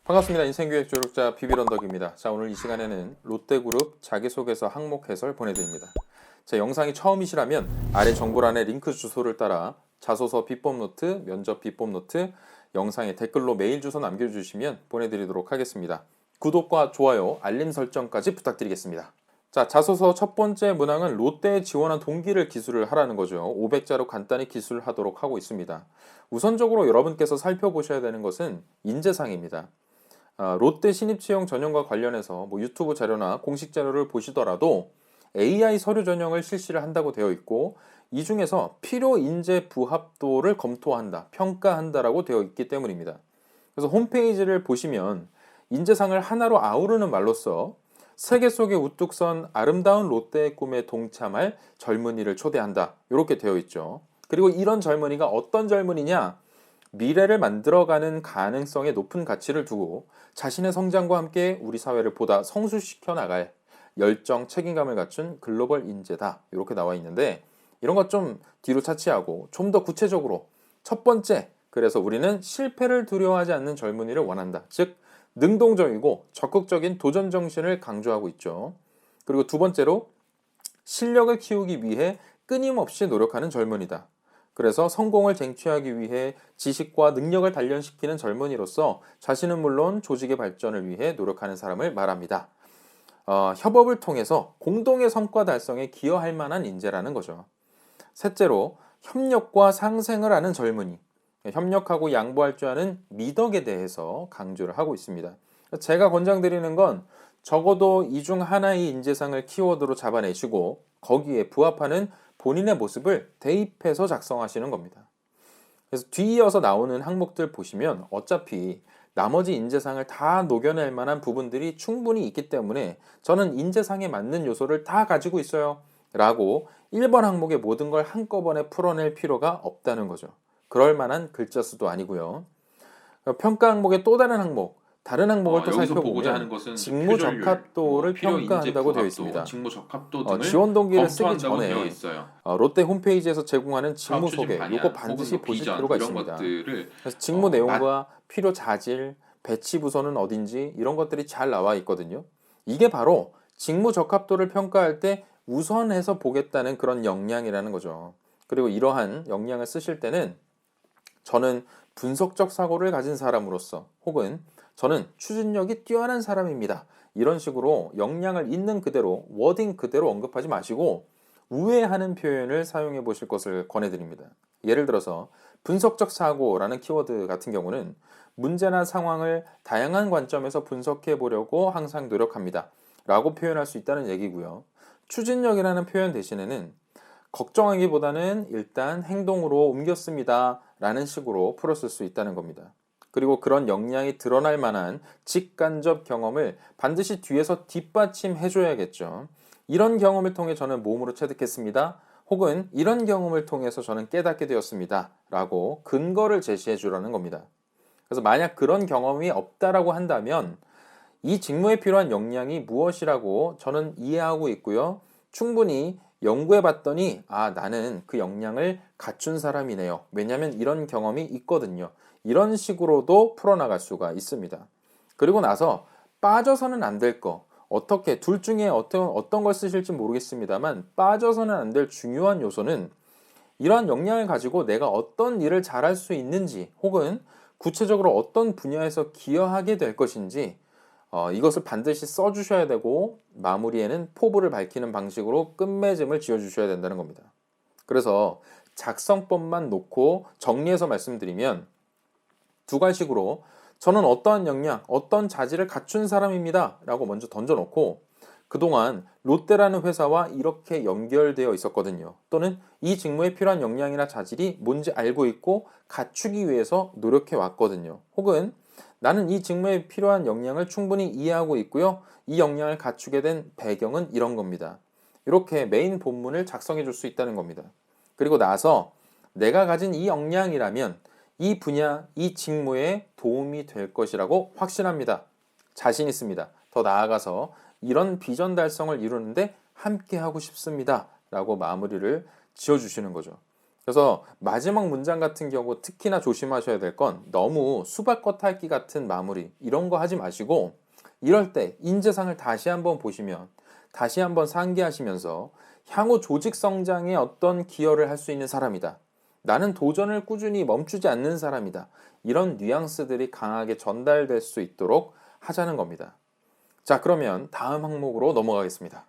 반갑습니다. 인생교육 조력자 비비런덕입니다. 자, 오늘 이 시간에는 롯데그룹 자기소개서 항목 해설 보내드립니다. 제 영상이 처음이시라면 아래 정보란의 링크 주소를 따라 자소서 비법 노트, 면접 비법 노트, 영상에 댓글로 메일 주소 남겨주시면 보내드리도록 하겠습니다. 구독과 좋아요, 알림 설정까지 부탁드리겠습니다. 자, 자소서 첫 번째 문항은 롯데에 지원한 동기를 기술을 하라는 거죠. 500자로 간단히 기술하도록 하고 있습니다. 우선적으로 여러분께서 살펴보셔야 되는 것은 인재상입니다. 롯데 신입채용 전형과 관련해서 유튜브 자료나 공식 자료를 보시더라도 AI 서류 전형을 실시를 한다고 되어 있고, 이 중에서 필요 인재 부합도를 검토한다, 평가한다라고 되어 있기 때문입니다. 그래서 홈페이지를 보시면 인재상을 하나로 아우르는 말로써 세계 속에 우뚝 선 아름다운 롯데의 꿈에 동참할 젊은이를 초대한다, 이렇게 되어 있죠. 그리고 이런 젊은이가 어떤 젊은이냐? 미래를 만들어가는 가능성에 높은 가치를 두고 자신의 성장과 함께 우리 사회를 보다 성숙시켜 나갈 열정, 책임감을 갖춘 글로벌 인재다, 이렇게 나와 있는데, 이런 것 좀 뒤로 차치하고 좀 더 구체적으로 첫 번째, 그래서 우리는 실패를 두려워하지 않는 젊은이를 원한다. 즉 능동적이고 적극적인 도전 정신을 강조하고 있죠. 그리고 두 번째로 실력을 키우기 위해 끊임없이 노력하는 젊은이다. 그래서 성공을 쟁취하기 위해 지식과 능력을 단련시키는 젊은이로서 자신은 물론 조직의 발전을 위해 노력하는 사람을 말합니다. 협업을 통해서 공동의 성과 달성에 기여할 만한 인재라는 거죠. 셋째로 협력과 상생을 하는 젊은이. 협력하고 양보할 줄 아는 미덕에 대해서 강조를 하고 있습니다. 제가 권장드리는 건 적어도 이 중 하나의 인재상을 키워드로 잡아내시고 거기에 부합하는 본인의 모습을 대입해서 작성하시는 겁니다. 그래서 뒤이어서 나오는 항목들 보시면 어차피 나머지 인재상을 다 녹여낼 만한 부분들이 충분히 있기 때문에 저는 인재상에 맞는 요소를 다 가지고 있어요 라고 1번 항목의 모든 걸 한꺼번에 풀어낼 필요가 없다는 거죠. 그럴 만한 글자 수도 아니고요. 평가 항목의 또 다른 항목, 다른 항목을 또 살펴보면 직무 적합도를 평가한다고 되어 있습니다. 직무 적합도 등을 지원 동기를 쓰기 검토한다고 되어 전에 있어요. 롯데 홈페이지에서 제공하는 직무 사업 추진 소개, 방향, 이거 반드시 혹은 보실 비전, 필요가 이런 있습니다. 것들을 그래서 직무 내용과 필요 자질, 배치 부서는 어딘지 이런 것들이 잘 나와 있거든요. 이게 바로 직무 적합도를 평가할 때 우선해서 보겠다는 그런 역량이라는 거죠. 그리고 이러한 역량을 쓰실 때는 저는 분석적 사고를 가진 사람으로서, 혹은 저는 추진력이 뛰어난 사람입니다, 이런 식으로 역량을 있는 그대로, 워딩 그대로 언급하지 마시고 우회하는 표현을 사용해 보실 것을 권해드립니다. 예를 들어서 분석적 사고라는 키워드 같은 경우는 문제나 상황을 다양한 관점에서 분석해 보려고 항상 노력합니다 라고 표현할 수 있다는 얘기고요. 추진력이라는 표현 대신에는 걱정하기보다는 일단 행동으로 옮겼습니다 라는 식으로 풀었을 수 있다는 겁니다. 그리고 그런 역량이 드러날 만한 직간접 경험을 반드시 뒤에서 뒷받침해 줘야겠죠. 이런 경험을 통해 저는 몸으로 체득했습니다, 혹은 이런 경험을 통해서 저는 깨닫게 되었습니다 라고 근거를 제시해 주라는 겁니다. 그래서 만약 그런 경험이 없다라고 한다면 이 직무에 필요한 역량이 무엇이라고 저는 이해하고 있고요. 충분히 연구해 봤더니 나는 그 역량을 갖춘 사람이네요. 왜냐하면 이런 경험이 있거든요. 이런 식으로도 풀어나갈 수가 있습니다. 그리고 나서 빠져서는 안 될 거, 어떻게 둘 중에 어떤 걸 쓰실지 모르겠습니다만 빠져서는 안 될 중요한 요소는 이러한 역량을 가지고 내가 어떤 일을 잘할 수 있는지, 혹은 구체적으로 어떤 분야에서 기여하게 될 것인지, 이것을 반드시 써주셔야 되고 마무리에는 포부를 밝히는 방식으로 끝맺음을 지어주셔야 된다는 겁니다. 그래서 작성법만 놓고 정리해서 말씀드리면 두 가지식으로 저는 어떠한 역량, 어떤 자질을 갖춘 사람입니다 라고 먼저 던져놓고 그동안 롯데라는 회사와 이렇게 연결되어 있었거든요. 또는 이 직무에 필요한 역량이나 자질이 뭔지 알고 있고 갖추기 위해서 노력해 왔거든요. 혹은 나는 이 직무에 필요한 역량을 충분히 이해하고 있고요. 이 역량을 갖추게 된 배경은 이런 겁니다. 이렇게 메인 본문을 작성해 줄 수 있다는 겁니다. 그리고 나서 내가 가진 이 역량이라면 이 분야, 이 직무에 도움이 될 것이라고 확신합니다. 자신 있습니다. 더 나아가서 이런 비전 달성을 이루는데 함께 하고 싶습니다 라고 마무리를 지어주시는 거죠. 그래서 마지막 문장 같은 경우 특히나 조심하셔야 될 건 너무 수박겉핥기 같은 마무리 이런 거 하지 마시고 이럴 때 인재상을 다시 한번 보시면 다시 한번 상기하시면서 향후 조직 성장에 어떤 기여를 할 수 있는 사람이다. 나는 도전을 꾸준히 멈추지 않는 사람이다. 이런 뉘앙스들이 강하게 전달될 수 있도록 하자는 겁니다. 자, 그러면 다음 항목으로 넘어가겠습니다.